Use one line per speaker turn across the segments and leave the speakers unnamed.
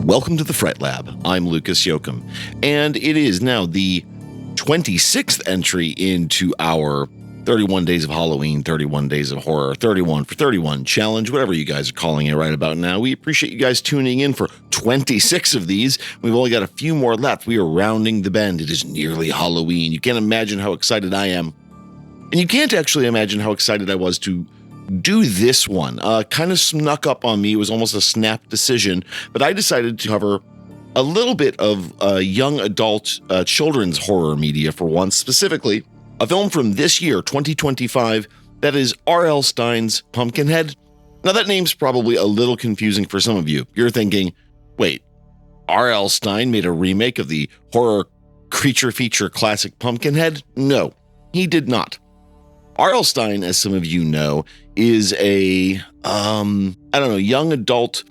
Welcome to the Fret Lab. I'm Lucas Yoakum, and it is now the 26th entry into our 31 Days of Halloween, 31 Days of Horror, 31 for 31 challenge, whatever you guys are calling it right about now. We appreciate you guys tuning in for 26 of these. We've only got a few more left. We are rounding the bend. It is nearly Halloween. You can't imagine how excited I am. And you can't actually imagine how excited I was to do this one. Kind of snuck up on me. It was almost a snap decision, but I decided to cover a little bit of young adult children's horror media for once, specifically a film from this year, 2025, that is R.L. Stein's Pumpkinhead. Now, that name's probably a little confusing for some of you. You're thinking, wait, R.L. Stein made a remake of the horror creature feature classic Pumpkinhead? No, he did not. R.L. Stein, as some of you know, is a, young adult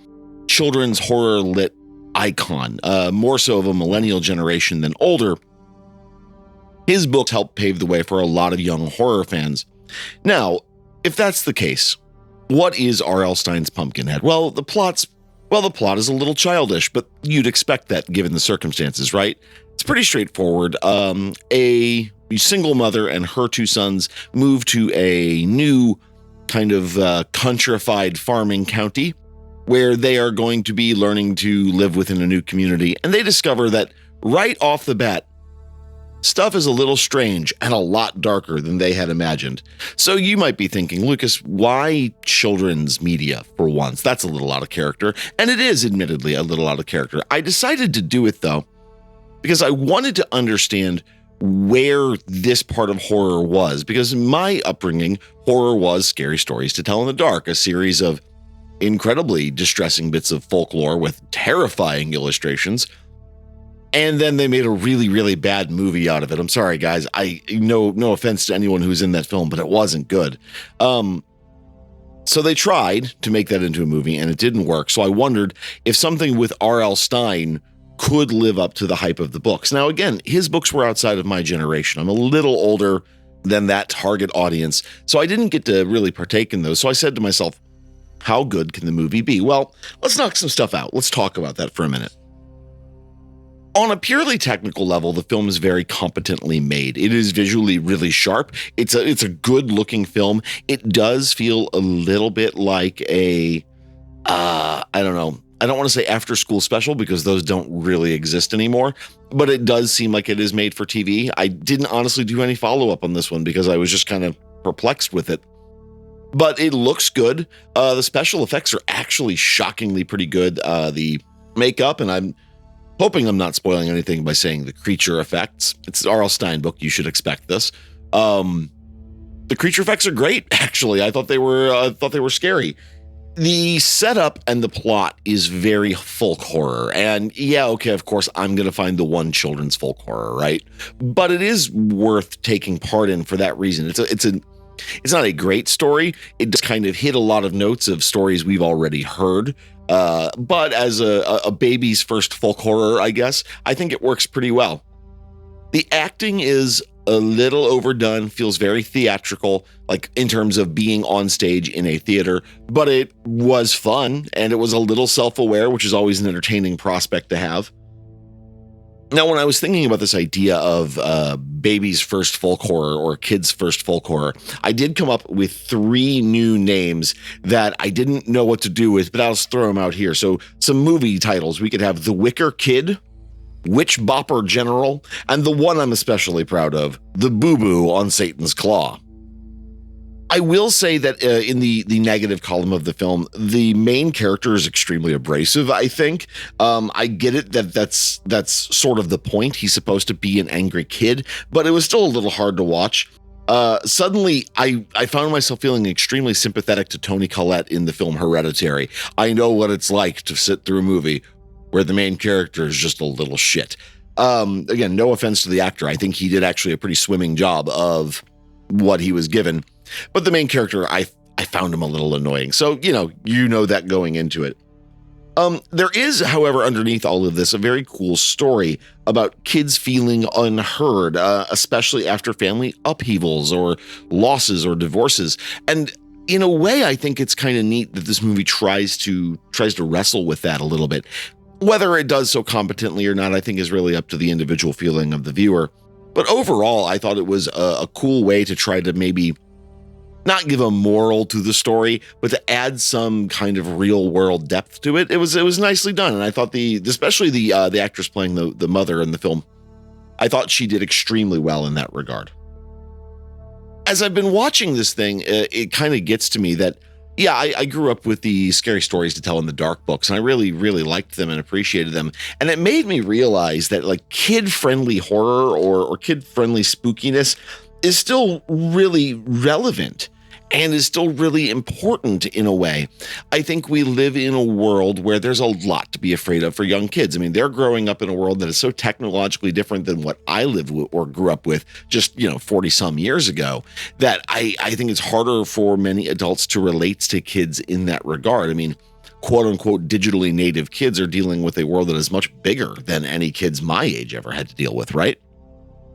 children's horror lit icon, more so of a millennial generation than older. His books helped pave the way for a lot of young horror fans. Now, if that's the case, what is R.L. Stein's Pumpkinhead? Well, the plot is a little childish, but you'd expect that given the circumstances, right? It's pretty straightforward. A single mother and her two sons move to a new kind of countrified farming county where they are going to be learning to live within a new community. And they discover that right off the bat, stuff is a little strange and a lot darker than they had imagined. So you might be thinking, Lucas, why children's media for once? That's a little out of character. And it is admittedly a little out of character. I decided to do it though, because I wanted to understand where this part of horror was, because in my upbringing, horror was scary stories to tell in the dark, a series of incredibly distressing bits of folklore with terrifying illustrations. And then they made a really, really bad movie out of it. I'm sorry, guys. No offense to anyone who's in that film, but it wasn't good. So they tried to make that into a movie and it didn't work. So I wondered if something with R.L. Stein could live up to the hype of the books. Now, again, his books were outside of my generation. I'm a little older than that target audience, so I didn't get to really partake in those. So I said to myself, how good can the movie be? Well, let's knock some stuff out. Let's talk about that for a minute. On a purely technical level, the film is very competently made. It is visually really sharp. It's a good looking film. It does feel a little bit like a, I don't want to say after school special because those don't really exist anymore, but it does seem like it is made for TV. I didn't honestly do any follow-up on this one because I was just kind of perplexed with it, but it looks good. The special effects are actually shockingly pretty good. The makeup, and I'm hoping I'm not spoiling anything by saying the creature effects. It's an R.L. Stein book. You should expect this. The creature effects are great. Actually, I thought they were scary. The setup and the plot is very folk horror. And yeah, okay, of course, I'm going to find the one children's folk horror, right? But it is worth taking part in for that reason. It's not a great story. It just kind of hit a lot of notes of stories we've already heard. But as a baby's first folk horror, I guess, I think it works pretty well. The acting is a little overdone, feels very theatrical, like in terms of being on stage in a theater, but it was fun and it was a little self-aware, which is always an entertaining prospect to have. Now, when I was thinking about this idea of baby's first folk horror or kid's first folk horror, I did come up with 3 new names that I didn't know what to do with, but I'll just throw them out here. So some movie titles, we could have The Wicker Kid, Witch Bopper General, and the one I'm especially proud of, The Boo Boo on Satan's Claw. I will say that in the negative column of the film, the main character is extremely abrasive, I think. I get it that's sort of the point. He's supposed to be an angry kid, but it was still a little hard to watch. Suddenly, I found myself feeling extremely sympathetic to Toni Collette in the film Hereditary. I know what it's like to sit through a movie where the main character is just a little shit. Again, no offense to the actor. I think he did actually a pretty swimming job of what he was given. But the main character, I found him a little annoying. So, you know that going into it. There is, however, underneath all of this, a very cool story about kids feeling unheard, especially after family upheavals or losses or divorces. And in a way, I think it's kind of neat that this movie tries to wrestle with that a little bit. Whether it does so competently or not, I think is really up to the individual feeling of the viewer. But overall, I thought it was a cool way to try to maybe not give a moral to the story, but to add some kind of real world depth to it. It was nicely done. And I thought especially the actress playing the mother in the film, I thought she did extremely well in that regard. As I've been watching this thing, it kind of gets to me that, yeah, I grew up with the Scary Stories to Tell in the Dark books, and I really, really liked them and appreciated them. And it made me realize that like kid-friendly horror or kid-friendly spookiness is still really relevant and is still really important in a way. I think we live in a world where there's a lot to be afraid of for young kids. I mean, they're growing up in a world that is so technologically different than what I lived with or grew up with just, 40 some years ago, that I think it's harder for many adults to relate to kids in that regard. I mean, quote unquote, digitally native kids are dealing with a world that is much bigger than any kids my age ever had to deal with, right?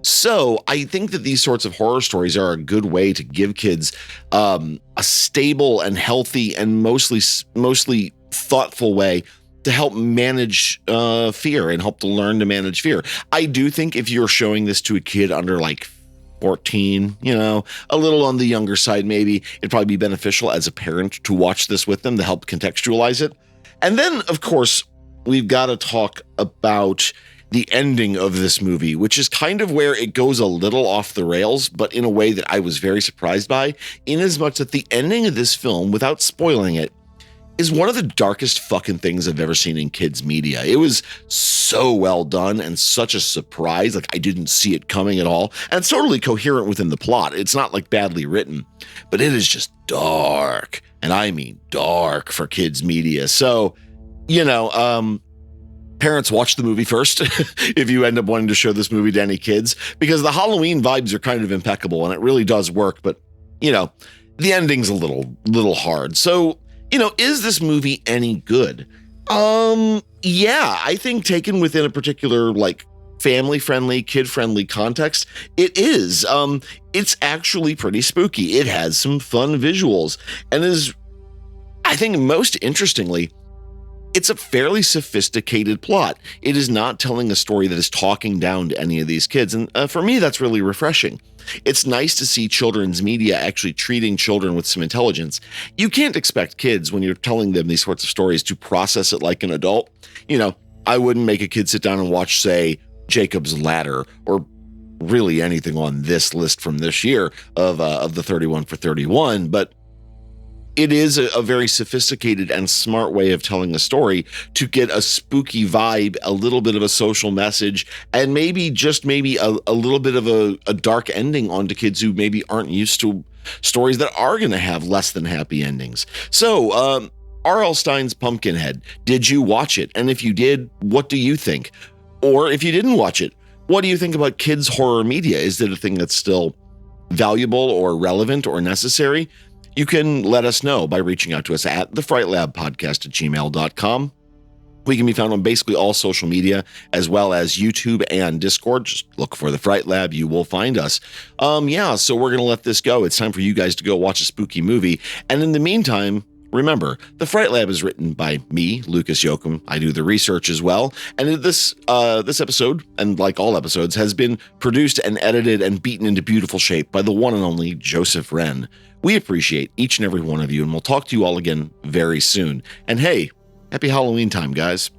So I think that these sorts of horror stories are a good way to give kids a stable and healthy and mostly thoughtful way to help manage fear and help to learn to manage fear. I do think if you're showing this to a kid under like 14, a little on the younger side, maybe it'd probably be beneficial as a parent to watch this with them to help contextualize it. And then, of course, we've got to talk about the ending of this movie, which is kind of where it goes a little off the rails, but in a way that I was very surprised by, in as much that the ending of this film, without spoiling it, is one of the darkest fucking things I've ever seen in kids media. It was so well done and such a surprise. Like I didn't see it coming at all. And it's totally coherent within the plot. It's not like badly written, but it is just dark. And I mean dark for kids media. So, parents, watch the movie first if you end up wanting to show this movie to any kids, because the Halloween vibes are kind of impeccable and it really does work. But, the ending's a little hard. So, is this movie any good? Yeah, I think taken within a particular like family-friendly, kid-friendly context, it is. It's actually pretty spooky. It has some fun visuals and is, I think most interestingly, it's a fairly sophisticated plot. It is not telling a story that is talking down to any of these kids. And for me, that's really refreshing. It's nice to see children's media actually treating children with some intelligence. You can't expect kids, when you're telling them these sorts of stories, to process it like an adult. I wouldn't make a kid sit down and watch, say, Jacob's Ladder, or really anything on this list from this year of the 31 for 31, but it is a very sophisticated and smart way of telling a story to get a spooky vibe, a little bit of a social message, and maybe a little bit of a dark ending onto kids who maybe aren't used to stories that are going to have less than happy endings. So, R.L. Stein's Pumpkinhead, did you watch it? And if you did, what do you think? Or if you didn't watch it, what do you think about kids' horror media? Is it a thing that's still valuable or relevant or necessary? You can let us know by reaching out to us at thefrightlabpodcast@gmail.com. We can be found on basically all social media, as well as YouTube and Discord. Just look for The Fright Lab. You will find us. So we're going to let this go. It's time for you guys to go watch a spooky movie. And in the meantime, remember, The Fright Lab is written by me, Lucas Yoakum. I do the research as well. And this episode, and like all episodes, has been produced and edited and beaten into beautiful shape by the one and only Joseph Wren. We appreciate each and every one of you, and we'll talk to you all again very soon. And hey, happy Halloween time, guys.